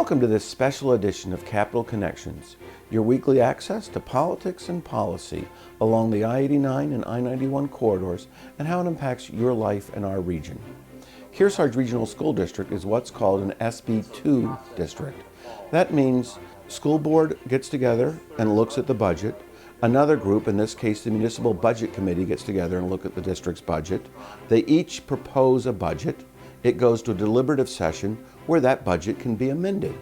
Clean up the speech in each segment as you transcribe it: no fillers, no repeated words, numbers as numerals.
Welcome to this special edition of Capital Connections, your weekly access to politics and policy along the I-89 and I-91 corridors and how it impacts your life and our region. Kearsarge Regional School District is what's called an SB2 district. That means school board gets together and looks at the budget. Another group, in this case the Municipal Budget Committee, gets together and look at the district's budget. They each propose a budget. It goes to a deliberative session where that budget can be amended.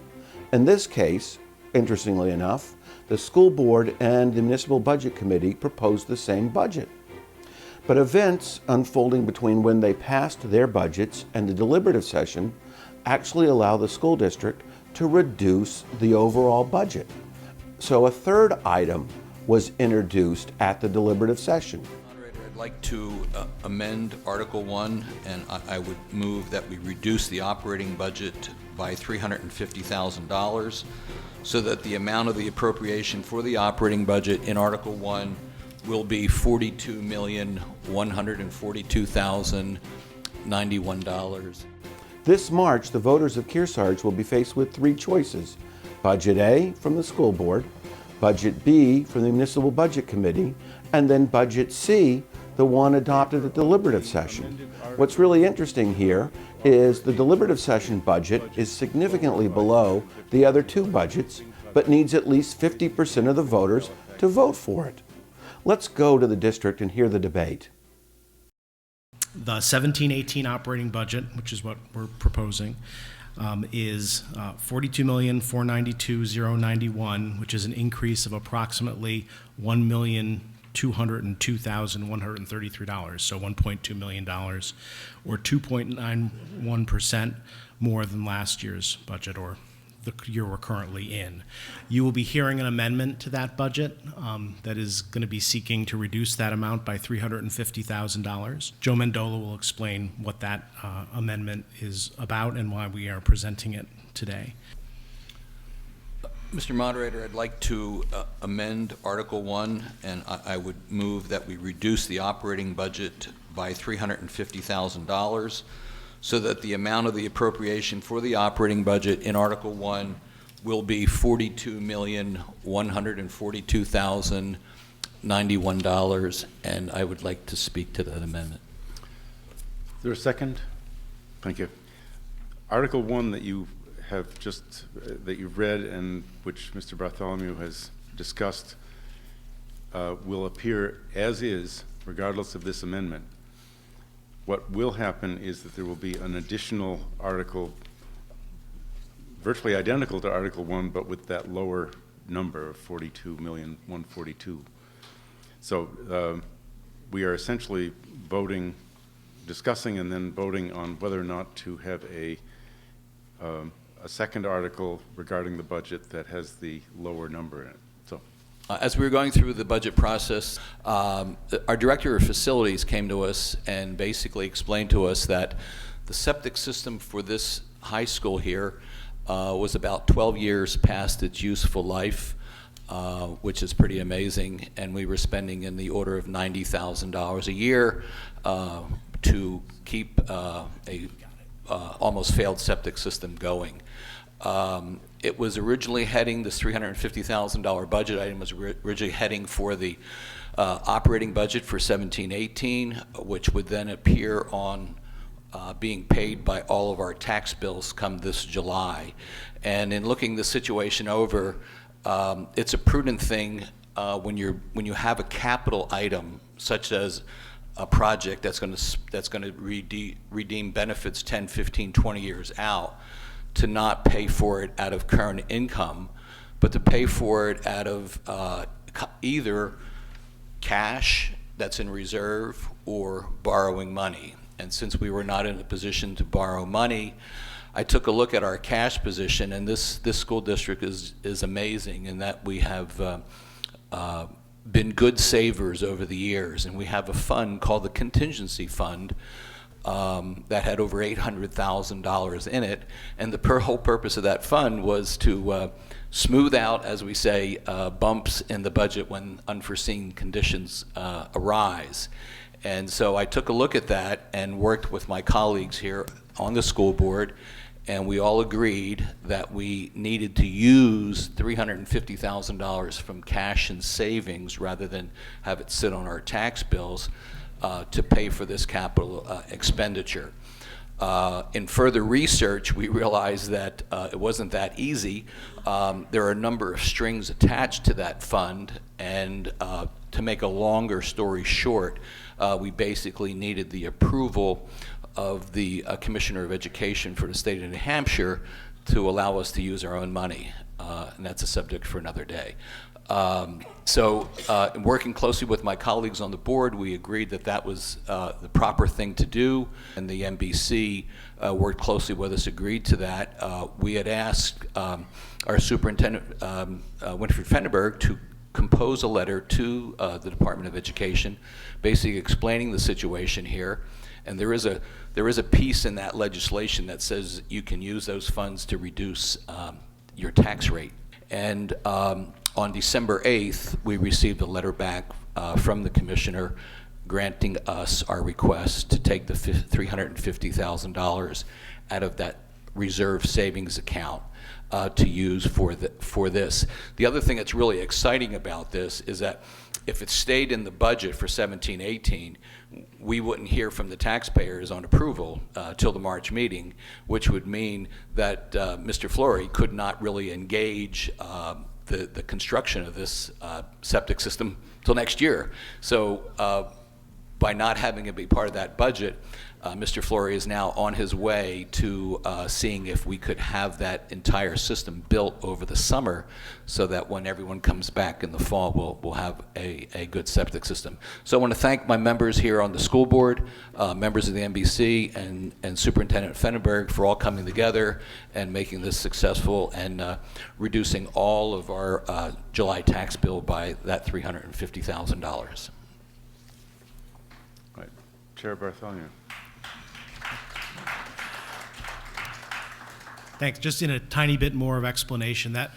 In this case, interestingly enough, the school board and the Municipal Budget Committee proposed the same budget. But events unfolding between when they passed their budgets and the deliberative session actually allow the school district to reduce the overall budget. So a third item was introduced at the deliberative session. Moderator, I'd like to amend Article 1, and I would move that we reduce the operating budget by $350,000 so that the amount of the appropriation for the operating budget in Article 1 will be $42,142,091. This March, the voters of Kearsarge will be faced with three choices: Budget A from the school board, Budget B from the Municipal Budget Committee, and then Budget C, the one adopted at the deliberative session. What's really interesting here is the deliberative session budget is significantly below the other two budgets, but needs at least 50% of the voters to vote for it. Let's go to the district and hear the debate. The 17-18 operating budget, which is what we're proposing, is $42,492,091, which is an increase of approximately $1,202,133, so $1.2 million, or 2.91% more than last year's budget, or the year we're currently in. You will be hearing an amendment to that budget that is going to be seeking to reduce that amount by $350,000. Joe Mendola will explain what that amendment is about and why we are presenting it today. Mr. Moderator, I'd like to amend Article 1, and I would move that we reduce the operating budget by $350,000 so that the amount of the appropriation for the operating budget in Article 1 will be $42,142,091, and I would like to speak to that amendment. Is there a second? Thank you. Article 1 that you have just that you've read and which Mr. Bartholomew has discussed will appear as is, regardless of this amendment. What will happen is that there will be an additional article virtually identical to Article 1, but with that lower number of 42,142,000. So we are essentially discussing and then voting on whether or not to have a second article regarding the budget that has the lower number in it. So, as we were going through the budget process, our director of facilities came to us and basically explained to us that the septic system for this high school here was about 12 years past its useful life, which is pretty amazing, and we were spending in the order of $90,000 a year to keep a almost failed septic system going. It was originally heading, this $350,000 budget item was originally heading for the operating budget for 17-18, which would then appear on being paid by all of our tax bills come this July. And in looking the situation over, it's a prudent thing when you have a capital item such as a project that's going to redeem benefits 10, 15, 20 years out, to not pay for it out of current income, but to pay for it out of either cash that's in reserve or borrowing money. And since we were not in a position to borrow money, I took a look at our cash position, and this school district is amazing in that we have been good savers over the years, and we have a fund called the Contingency Fund that had over $800,000 in it, and the whole purpose of that fund was to smooth out, as we say, bumps in the budget when unforeseen conditions arise. And so I took a look at that and worked with my colleagues here on the school board and we all agreed that we needed to use $350,000 from cash and savings rather than have it sit on our tax bills to pay for this capital expenditure. In further research, we realized that it wasn't that easy. There are a number of strings attached to that fund, and to make a longer story short, we basically needed the approval of the Commissioner of Education for the state of New Hampshire to allow us to use our own money, and that's a subject for another day. In working closely with my colleagues on the board, we agreed that that was the proper thing to do, and the NBC worked closely with us, agreed to that. We had asked our superintendent, Winfried Fenneberg, to compose a letter to the Department of Education, basically explaining the situation here. And there is a piece in that legislation that says you can use those funds to reduce your tax rate. And on December 8th, we received a letter back from the commissioner granting us our request to take the $350,000 out of that reserve savings account to use for this. The other thing that's really exciting about this is that if it stayed in the budget for 17-18, we wouldn't hear from the taxpayers on approval till the March meeting, which would mean that Mr. Flory could not really engage the construction of this septic system till next year. So by not having it be part of that budget, Mr. Flory is now on his way to seeing if we could have that entire system built over the summer so that when everyone comes back in the fall, we'll have a good septic system. So I want to thank my members here on the school board, members of the NBC, and Superintendent Fenneberg for all coming together and making this successful and reducing all of our July tax bill by that $350,000. Right. Chair Bartholomew. Thanks. Just in a tiny bit more of explanation, that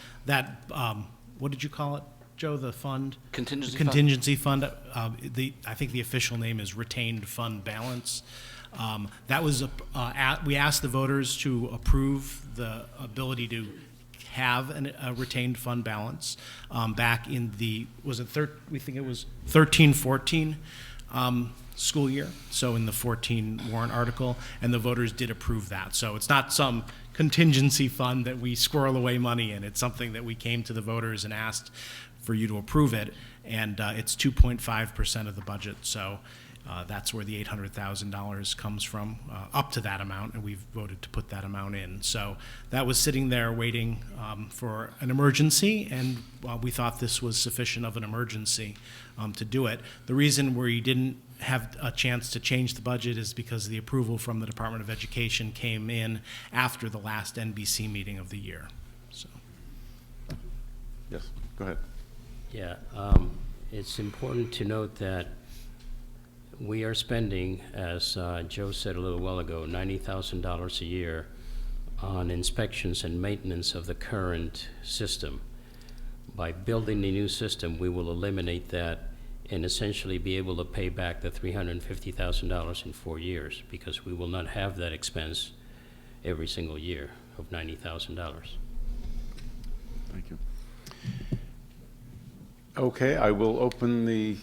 what did you call it, Joe? The fund? Contingency fund. I think the official name is retained fund balance. That was we asked the voters to approve the ability to have a retained fund balance back in the we think it was 13-14 school year, so in the 14 warrant article, and the voters did approve that. So it's not some contingency fund that we squirrel away money in. It's something that we came to the voters and asked for you to approve it, and it's 2.5% of the budget. So that's where the $800,000 comes from, up to that amount, and we've voted to put that amount in. So that was sitting there waiting for an emergency, and we thought this was sufficient of an emergency to do it. The reason we didn't have a chance to change the budget is because the approval from the Department of Education came in after the last NBC meeting of the year. So. Yes, go ahead. Yeah, it's important to note that we are spending, as Joe said a little while ago, $90,000 a year on inspections and maintenance of the current system. By building the new system, we will eliminate that and essentially be able to pay back the $350,000 in 4 years, because we will not have that expense every single year of $90,000. Thank you. Okay, I will open the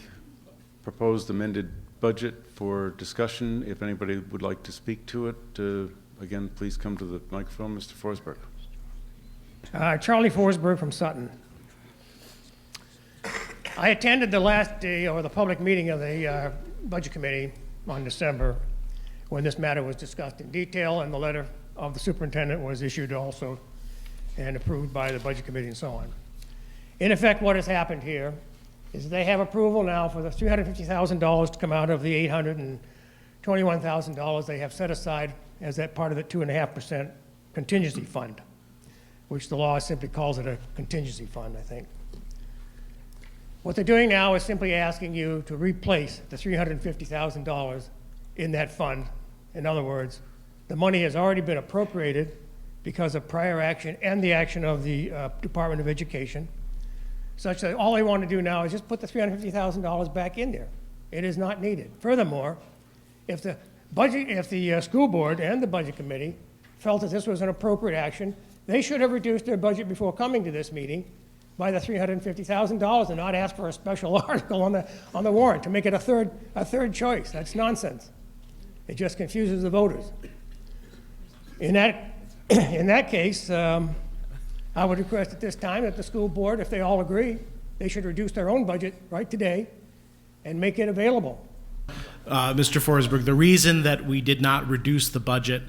proposed amended budget for discussion. If anybody would like to speak to it, again, please come to the microphone. Mr. Forsberg. Charlie Forsberg from Sutton. I attended the last day or the public meeting of the Budget Committee on December when this matter was discussed in detail, and the letter of the superintendent was issued also and approved by the Budget Committee and so on. In effect, what has happened here is they have approval now for the $350,000 to come out of the $821,000 they have set aside as that part of the 2.5% contingency fund, which the law simply calls it a contingency fund, I think. What they're doing now is simply asking you to replace the $350,000 in that fund. In other words, the money has already been appropriated because of prior action and the action of the Department of Education, such that all they want to do now is just put the $350,000 back in there. It is not needed. Furthermore, if the school board and the Budget Committee felt that this was an appropriate action, they should have reduced their budget before coming to this meeting by the $350,000 and not ask for a special article on the warrant to make it a third choice. That's nonsense. It just confuses the voters. In that case, I would request at this time that the school board, if they all agree, they should reduce their own budget right today and make it available. Mr. Forsberg, the reason that we did not reduce the budget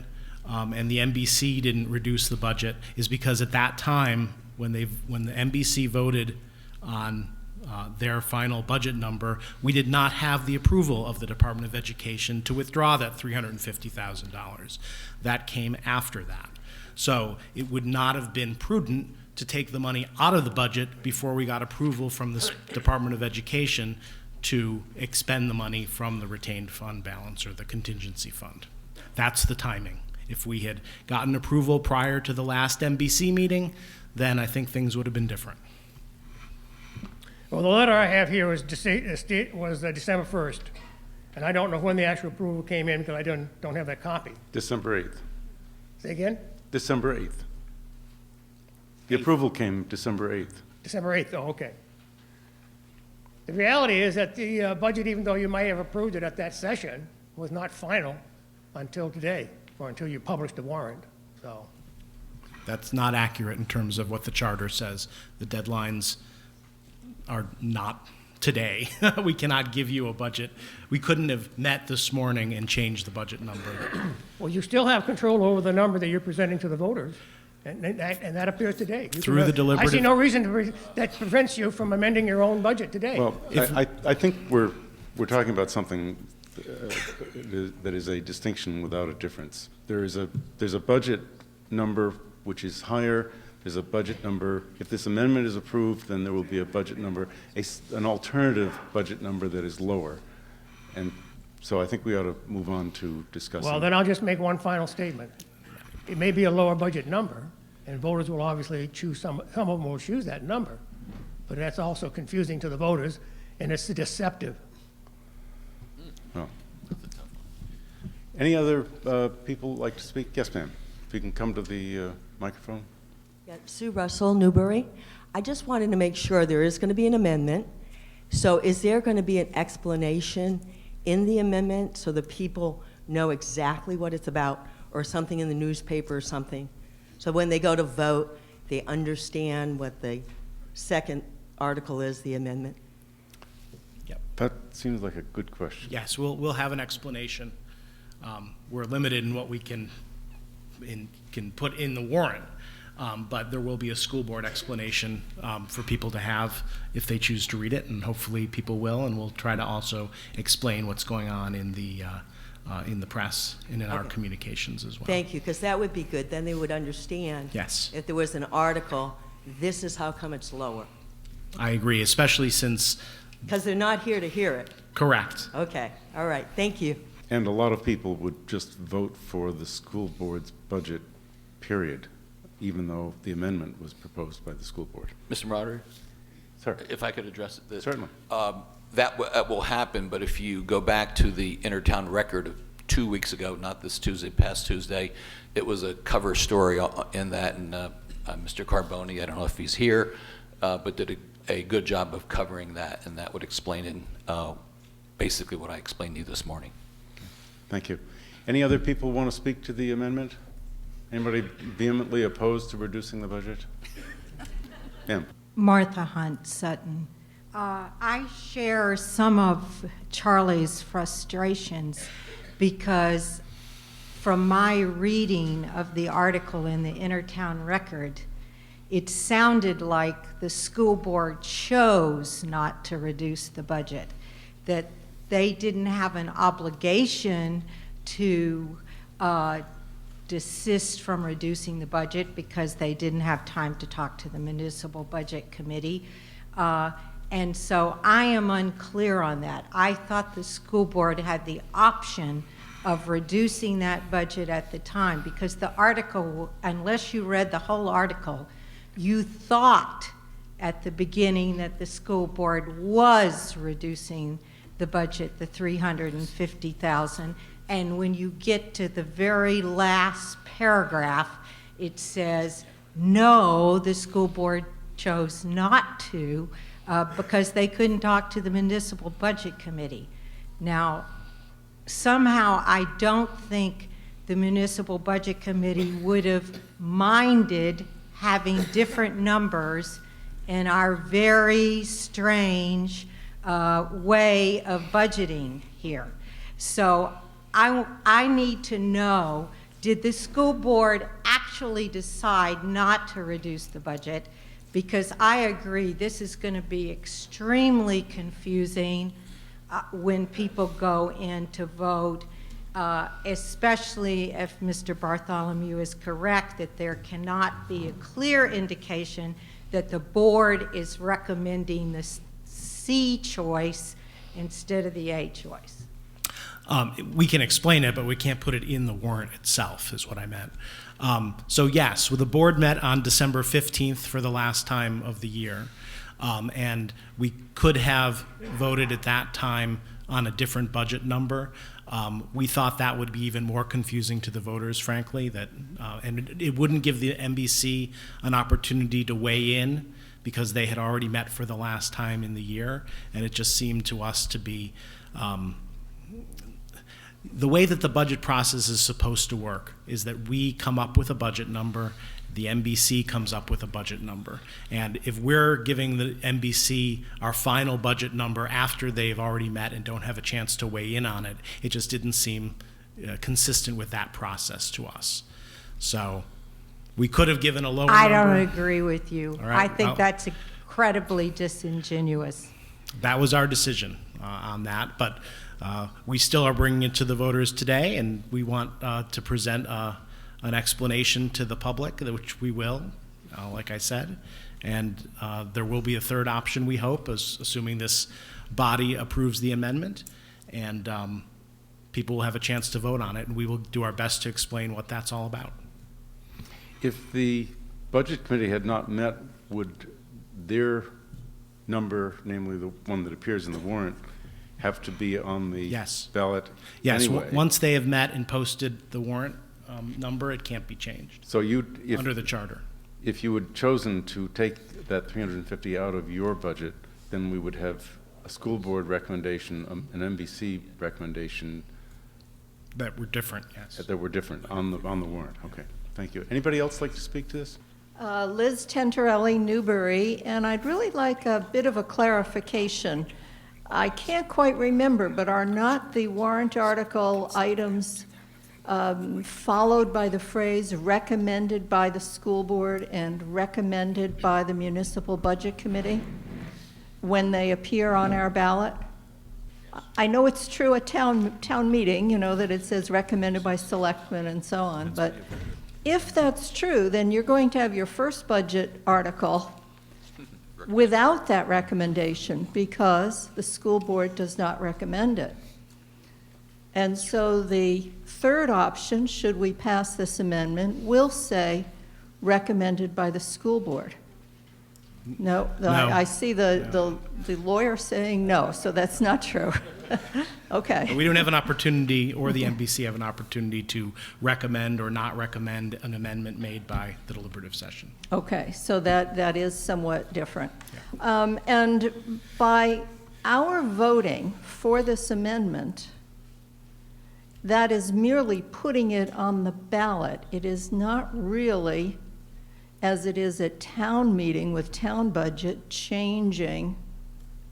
and the NBC didn't reduce the budget is because at that time, when the NBC voted on their final budget number, we did not have the approval of the Department of Education to withdraw that $350,000. That came after that. So it would not have been prudent to take the money out of the budget before we got approval from the Department of Education to expend the money from the retained fund balance or the contingency fund. That's the timing. If we had gotten approval prior to the last NBC meeting, then I think things would have been different. Well, the letter I have here was December 1st, and I don't know when the actual approval came in because I don't have that copy. December 8th. Say again? December 8th. The approval came December 8th. December 8th, oh, okay. The reality is that the budget, even though you might have approved it at that session, was not final until today, or until you published the warrant, so. That's not accurate in terms of what the charter says. The deadlines are not today. We cannot give you a budget. We couldn't have met this morning and changed the budget number. Well, you still have control over the number that you're presenting to the voters, and that appears today. Through the deliberative. I see no reason that prevents you from amending your own budget today. Well, I think we're talking about something that is a distinction without a difference. There's a budget number which is higher. There's a budget number. If this amendment is approved, then there will be a budget number, an alternative budget number that is lower. And so I think we ought to move on to discussing. Well, then I'll just make one final statement. It may be a lower budget number, and voters will obviously choose, some of them will choose that number, but that's also confusing to the voters, and it's deceptive. Oh. Any other people like to speak? Yes, ma'am. If you can come to the microphone. Yeah, Sue Russell, Newbury. I just wanted to make sure there is going to be an amendment. So is there going to be an explanation in the amendment so that people know exactly what it's about, or something in the newspaper or something? So when they go to vote, they understand what the second article is, the amendment? Yep. That seems like a good question. Yes, we'll have an explanation. We're limited in what we can put in the warrant, but there will be a school board explanation for people to have if they choose to read it, and hopefully people will, and we'll try to also explain what's going on in the press and in our communications as well. Thank you, because that would be good. Then they would understand. Yes. If there was an article, this is how come it's lower. I agree, especially since... Because they're not here to hear it. Correct. Okay, all right, thank you. And a lot of people would just vote for the school board's budget, period, even though the amendment was proposed by the school board. Mr. Moderator? Sir. If I could address it. Certainly. That will happen, but if you go back to the Intertown Record of 2 weeks ago, not this Tuesday, past Tuesday, it was a cover story in that, and Mr. Carboni, I don't know if he's here, but did a good job of covering that, and that would explain in basically what I explained to you this morning. Thank you. Any other people want to speak to the amendment? Anybody vehemently opposed to reducing the budget? Ma'am. Martha Hunt, Sutton. I share some of Charlie's frustrations because from my reading of the article in the Intertown Record, it sounded like the school board chose not to reduce the budget, that they didn't have an obligation to desist from reducing the budget because they didn't have time to talk to the Municipal Budget Committee. And so I am unclear on that. I thought the school board had the option of reducing that budget at the time, because the article, unless you read the whole article, you thought at the beginning that the school board was reducing the budget, the $350,000. And when you get to the very last paragraph, it says, no, the school board chose not to because they couldn't talk to the municipal budget committee. Now, somehow I don't think the municipal budget committee would have minded having different numbers in our very strange way of budgeting here. So I need to know, did the school board actually decide not to reduce the budget? Because I agree, this is going to be extremely confusing when people go in to vote, especially if Mr. Bartholomew is correct that there cannot be a clear indication that the board is recommending the C choice instead of the A choice. We can explain it, but we can't put it in the warrant itself, is what I meant. So yes, well, the board met on December 15th for the last time of the year. And we could have voted at that time on a different budget number. We thought that would be even more confusing to the voters, frankly, and it wouldn't give the MBC an opportunity to weigh in because they had already met for the last time in the year, and it just seemed to us to be the way that the budget process is supposed to work is that we come up with a budget number, the MBC comes up with a budget number. And if we're giving the MBC our final budget number after they've already met and don't have a chance to weigh in on it, it just didn't seem consistent with that process to us. So we could have given a lower number. I don't agree with you. All right, I think that's incredibly disingenuous. That was our decision on that, but we still are bringing it to the voters today, and we want to present an explanation to the public, which we will, like I said, and there will be a third option, we hope, assuming this body approves the amendment, and people will have a chance to vote on it, and we will do our best to explain what that's all about. If the Budget Committee had not met, would their number, namely the one that appears in the warrant, have to be on the ballot anyway? Yes, once they have met and posted the warrant number, it can't be changed. So under the charter. If you had chosen to take that 350 out of your budget, then we would have a school board recommendation, an MBC recommendation. That were different, yes. That were different on the warrant. Okay, thank you. Anybody else like to speak to this? Liz Tenterelli, Newbury, and I'd really like a bit of a clarification. I can't quite remember, but are not the warrant article items followed by the phrase recommended by the school board and recommended by the municipal budget committee when they appear on our ballot? I know it's true at town meeting, you know, that it says recommended by selectmen and so on, but if that's true, then you're going to have your first budget article without that recommendation because the school board does not recommend it. And so the third option, should we pass this amendment, will say recommended by the school board. No. I see the lawyer saying no, so that's not true. Okay. But we don't have an opportunity, or the MBC have an opportunity to recommend or not recommend an amendment made by the deliberative session. Okay, so that is somewhat different. Yeah. And by our voting for this amendment, that is merely putting it on the ballot. It is not really, as it is at town meeting with town budget, changing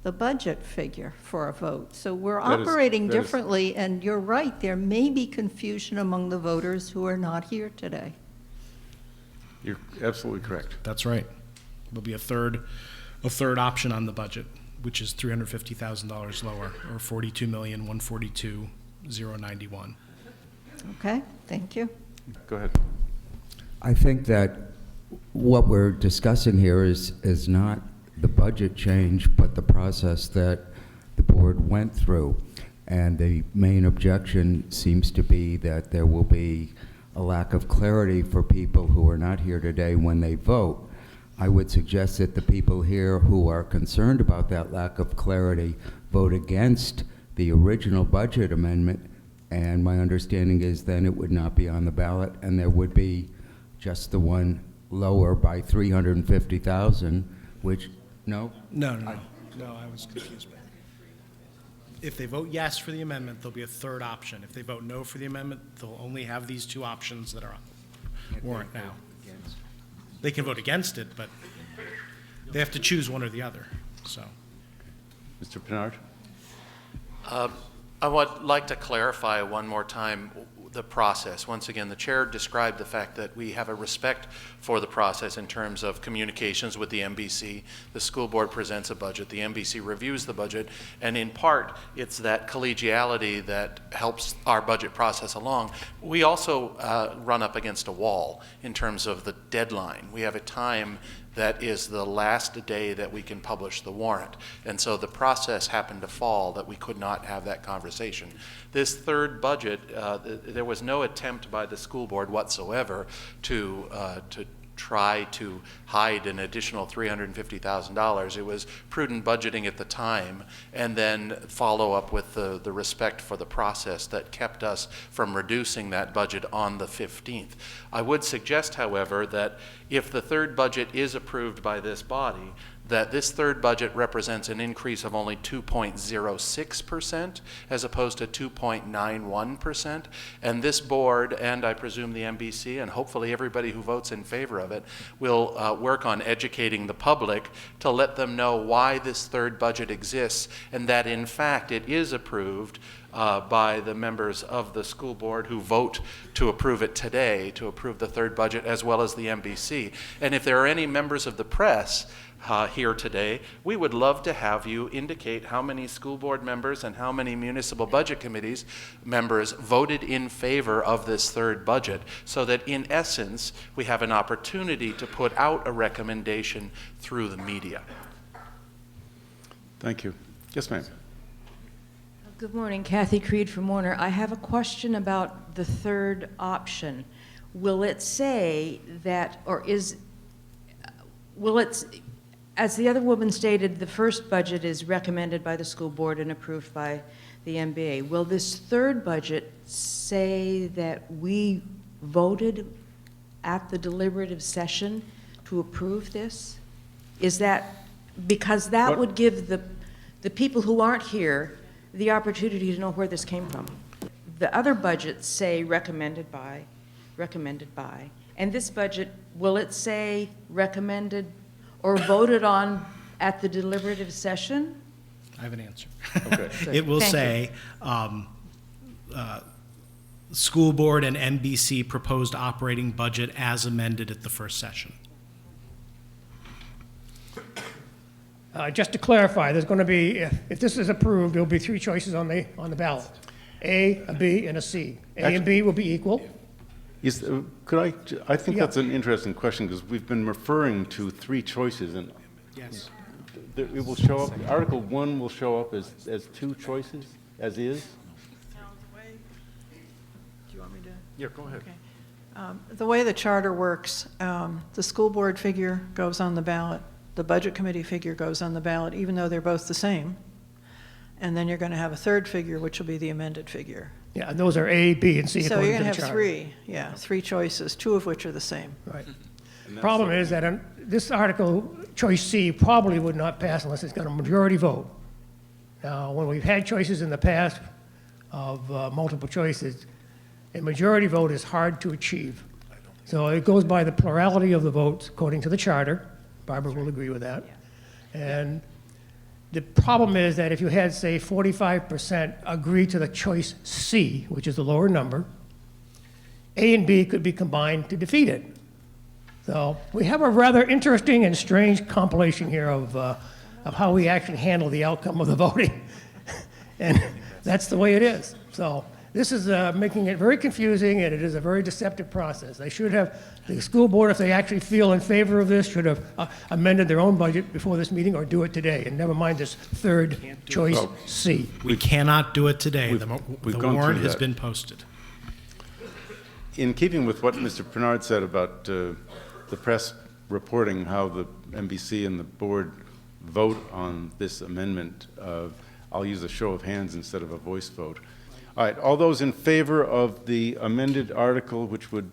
the budget figure for a vote. So we're operating differently, and you're right, there may be confusion among the voters who are not here today. You're absolutely correct. That's right. There'll be a third option on the budget, which is $350,000 lower, or $42,142,091. Okay, thank you. Go ahead. I think that what we're discussing here is not the budget change, but the process that the board went through. And the main objection seems to be that there will be a lack of clarity for people who are not here today when they vote. I would suggest that the people here who are concerned about that lack of clarity vote against the original budget amendment And my understanding is then it would not be on the ballot, and there would be just the one lower by 350,000, which, no? No, I was confused. If they vote yes for the amendment, there'll be a third option. If they vote no for the amendment, they'll only have these two options that are on the warrant now. They can vote against it, but they have to choose one or the other, so. Mr. Pinard? I would like to clarify one more time the process. Once again, the chair described the fact that we have a respect for the process in terms of communications with the MBC. The school board presents a budget, the MBC reviews the budget, and in part, it's that collegiality that helps our budget process along. We also run up against a wall in terms of the deadline. We have a time that is the last day that we can publish the warrant. And so the process happened to fall that we could not have that conversation. This third budget, there was no attempt by the school board whatsoever to try to hide an additional $350,000. It was prudent budgeting at the time, and then follow up with the respect for the process that kept us from reducing that budget on the 15th. I would suggest, however, that if the third budget is approved by this body, that this third budget represents an increase of only 2.06% as opposed to 2.91%. And this board, and I presume the MBC, and hopefully everybody who votes in favor of it, will work on educating the public to let them know why this third budget exists, and that in fact it is approved by the members of the school board who vote to approve it today, to approve the third budget, as well as the MBC. And if there are any members of the press here today, we would love to have you indicate how many school board members and how many municipal budget committees members voted in favor of this third budget, so that in essence we have an opportunity to put out a recommendation through the media. Thank you. Yes, ma'am. Good morning, Kathy Creed from Warner. I have a question about the third option. Will it say that, or will it, as the other woman stated, the first budget is recommended by the school board and approved by the MBA. Will this third budget say that we voted at the deliberative session to approve this? Is that, because that would give the people who aren't here the opportunity to know where this came from. The other budgets say recommended by, and this budget, will it say recommended or voted on at the deliberative session? I have an answer. Okay. It will Thank say, school board and MBC proposed operating budget as amended at the first session. Just to clarify, there's going to be, if this is approved, there'll be three choices on the ballot: A, a B, and a C. A and B will be equal. Yes, I think that's an interesting question, because we've been referring to three choices, and Yes. it will show up, Article 1 will show up as two choices, as is? Do you want me to? Yeah, go ahead. Okay. The way the charter works, the school board figure goes on the ballot, the budget committee figure goes on the ballot, even though they're both the same. And then you're going to have a third figure, which will be the amended figure. Yeah, and those are A, B, and C So according you're to going the to have charter. three choices, two of which are the same. Right. Problem is that this article, choice C, probably would not pass unless it's got a majority vote. Now, when we've had choices in the past of multiple choices, a majority vote is hard to achieve. So it goes by the plurality of the votes according to the charter. Barbara will agree with that. And the problem is that if you had, say, 45% agree to the choice C, which is the lower number, A and B could be combined to defeat it. So we have a rather interesting and strange compilation here of how we actually handle the outcome of the voting. And that's the way it is. So this is making it very confusing, and it is a very deceptive process. They should have, the school board, if they actually feel in favor of this, should have amended their own budget before this meeting, or do it today, and never mind this third choice C. We cannot do it today. The we've gone warrant through has that. been posted. In keeping with what Mr. Pinard said about the press reporting how the MBC and the board vote on this amendment, I'll use a show of hands instead of a voice vote. All right, all those in favor of the amended article, which would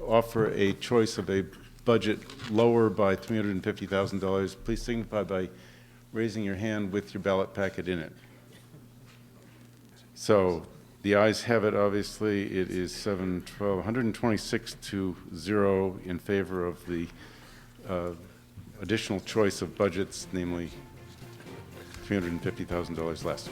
offer a choice of a budget lower by $350,000, please signify by raising your hand with your ballot packet in it. So the ayes have it, obviously. It is 712, 126 to 0 in favor of the additional choice of budgets, namely $350,000 less.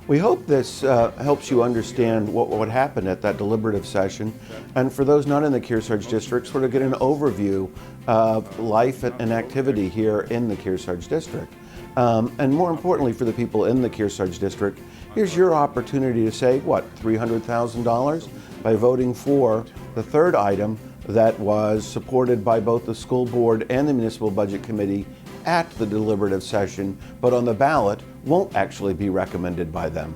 We hope this helps you understand what happened at that deliberative session, and for those not in the Kearsarge district, sort of get an overview of life and activity here in the Kearsarge district. And more importantly, for the people in the Kearsarge district, here's your opportunity to save, what, $300,000 by voting for the third item that was supported by both the school board and the municipal budget committee at the deliberative session, but on the ballot won't actually be recommended by them.